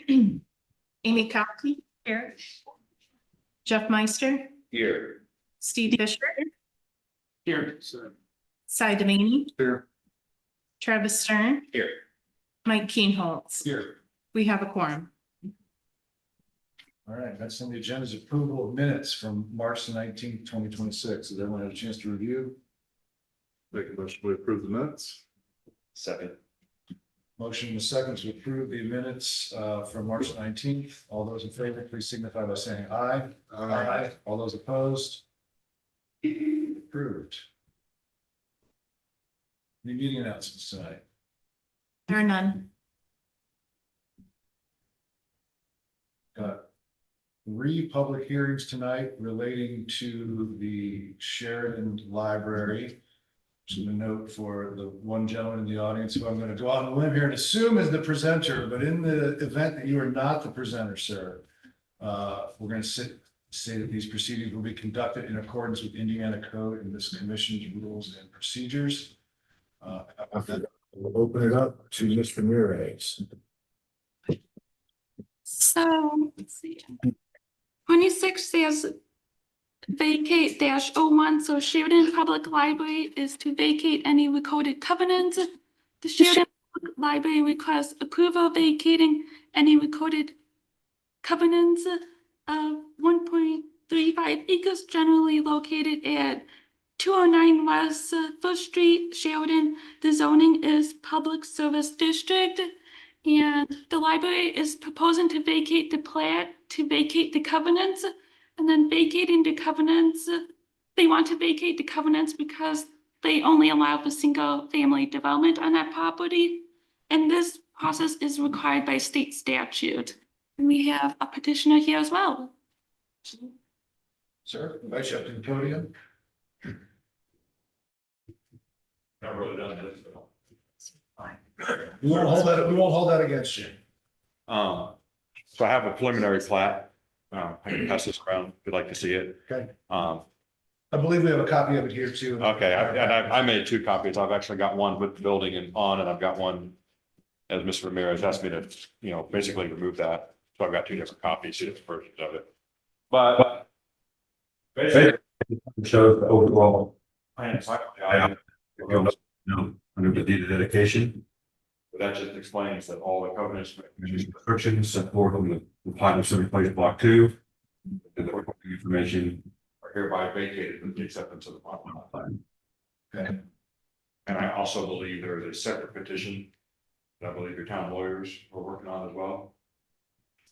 Amy Coffey. Here. Jeff Meister. Here. Steve Fisher. Here. Cy Demaney. Here. Travis Stern. Here. Mike Keenholz. Here. We have a quorum. All right, that's on the agenda is approval of minutes from March the 19th, 2026. Has everyone had a chance to review? Make a motion to approve the minutes. Second. Motion and a second to approve the minutes from March 19th. All those in favor, please signify by saying aye. Aye. All those opposed? Approved. Any meeting announcements tonight? There are none. Got 3 public hearings tonight relating to the Sheridan Library. Just a note for the one gentleman in the audience who I'm going to go out on a limb here and assume is the presenter, but in the event that you are not the presenter, sir, we're going to say that these proceedings will be conducted in accordance with Indiana Code and this commission's rules and procedures. We'll open it up to Mr. Ramirez. So let's see. 26 says vacate -01. So Sheridan Public Library is to vacate any recorded covenants. The Sheridan Public Library requests approval vacating any recorded covenants of 1.35 acres generally located at 209 West 1st Street, Sheridan. The zoning is Public Service District. And the library is proposing to vacate the plat, to vacate the covenants, and then vacating the covenants. They want to vacate the covenants because they only allow for single family development on that property. And this process is required by state statute. And we have a petitioner here as well. Sir, invite you up to the podium. Not really done this. We won't hold that against you. So I have a preliminary plat. I can pass this around if you'd like to see it. Okay. Um, I believe we have a copy of it here too. okay, I made 2 copies. I've actually got one with the building and on, and I've got one as Mr. Ramirez asked me to, basically remove that. So I've got 2 different copies, 2 different versions of it. But basically It shows the overall plan. under the deed of dedication, That just explains that all the covenants, restrictions set forth on the plat of City Place Block 2. And the required information. are hereby vacated with the acceptance of the plan. Okay. And I also believe there is a separate petition that I believe your town lawyers are working on as well.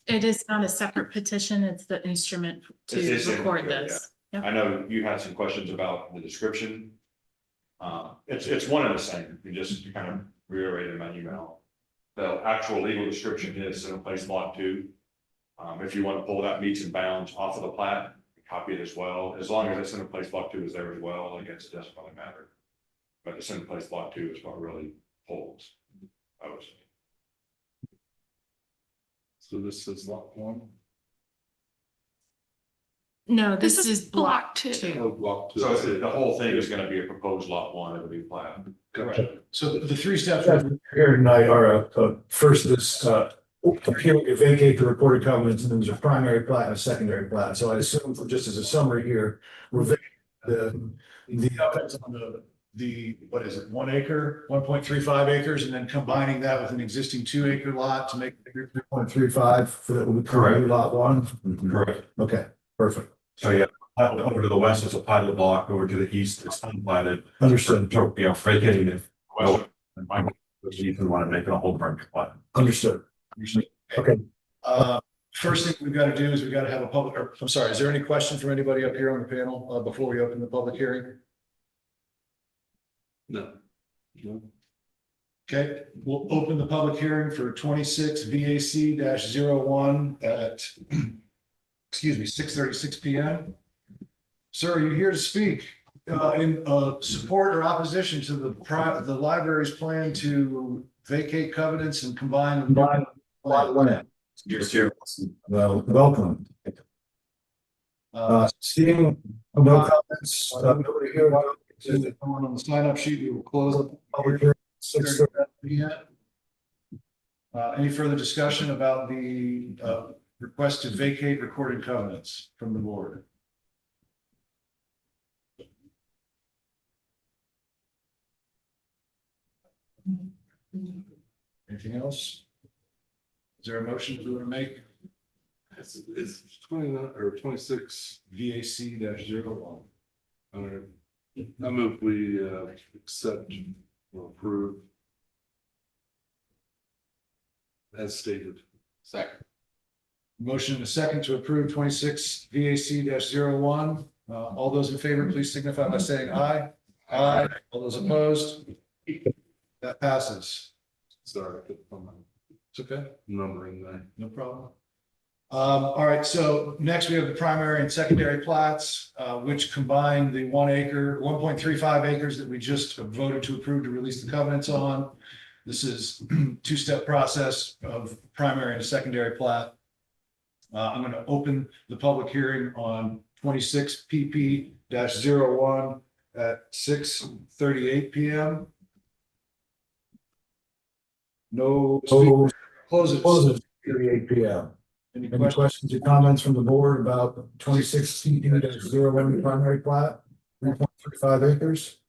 It is not a separate petition. It's the instrument to It's in record here, this. I know you had some questions about the description. It's one and the same, you just kind of reiterated my email. The actual legal description is in place lot 2. If you want to pull that meets and bounds off of the plat, copy it as well, as long as it's in place block 2 is there as well, I guess it doesn't really matter. But the in place block 2 is what really holds. I would say. So this is lot 1. No, this is block two. 2. Block 2. So the whole thing is going to be a proposed lot 1 of the new plat. Correct. So the 3 steps here tonight are, first is, appealing to vacate the recorded covenants, and then there's a primary plat and a secondary plat. So I assume, just as a summary here, we're vacating the covenants on the, what is it, 1 acre, 1.35 acres, and then combining that with an existing 2 acre lot to make 3.35 for that will be currently lot 1. Correct. Okay, perfect. So yeah, over to the west, it's a pilot block. Over to the east, it's unplatted. Understood. So, vacating it. Well, you can want to make it a whole permit plat. Understood. Okay. First thing we've got to do is we've got to have a public, I'm sorry, is there any question from anybody up here on the panel before we open the public hearing? No. Okay, we'll open the public hearing for 26 VAC-01 at, excuse me, 6:36 p.m. Sir, are you here to speak in support or opposition to the library's plan to vacate covenants and combine land? Yes, Well, welcome. Seeing no comments, nobody here. On the sign up sheet, we will close the public hearing. 6:30 p.m. Any further discussion about the request to vacate recorded covenants from the board? Anything else? Is there a motion that we want to make? It's 29 or 26. VAC -01. I move we accept or approve as stated. Second. Motion and a second to approve 26 VAC -01. All those in favor, please signify by saying aye. Aye. All those opposed? That passes. Sorry, I put my It's okay. number in there. No problem. All right, so next we have the primary and secondary plats, which combine the 1 acre, 1.35 acres that we just voted to approve to release the covenants on. This is two-step process of primary and a secondary plat. I'm going to open the public hearing on 26 PP-01 at 6:38 PM. No. Close it. Closes 38 PM. Any Any questions? questions or comments from the board about 26 CP-01 primary plat, 3.35 acres?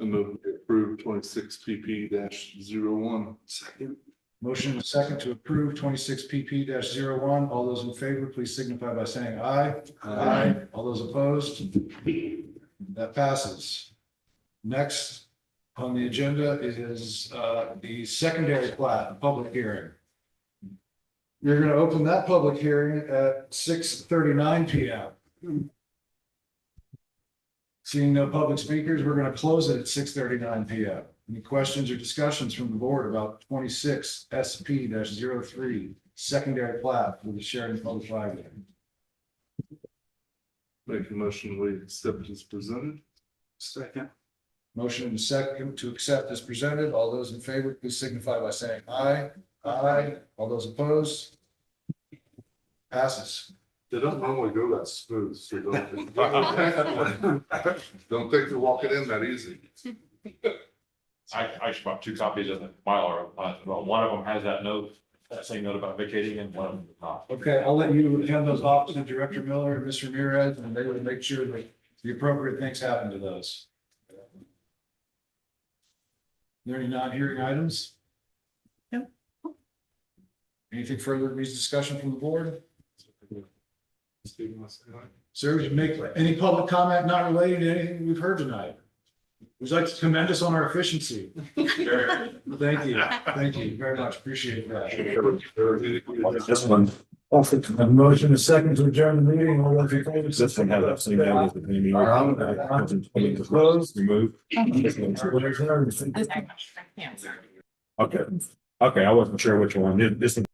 I move we approve 26 PP-01. Second. Motion and a second to approve 26 PP-01. All those in favor, please signify by saying aye. Aye. All those opposed? That passes. Next on the agenda is the secondary plat, public hearing. You're going to open that public hearing at 6:39 PM. Seeing no public speakers, we're going to close it at 6:39 PM. Any questions or discussions from the board about 26 SP-03 secondary plat for the Sheridan Public Library? Make a motion we accept as presented. Second. Motion and a second to accept as presented. All those in favor, please signify by saying aye. Aye. All those opposed? Passes. They don't normally go that smooth, so don't. Don't think they're walking in that easy. I just bought 2 copies of the Mylar, but one of them has that note, that same note about vacating, and one of them does not. Okay, I'll let you hand those off to Director Miller and Mr. Ramirez, and they will make sure that the appropriate things happen to those. Are there any non-hearing items? No. Anything further needs discussion from the board? Stephen, let's say aye. Sir, would you make any public comment not related to anything we've heard tonight? Would you like to commend us on our efficiency? Thank you. Thank you very much. Appreciate that. This one. A motion, a second to adjourn the meeting. All those in favor? This one has that same name as the meeting. Closed. Remove. We're adjourned. I can't. Okay, I wasn't sure which one. This one.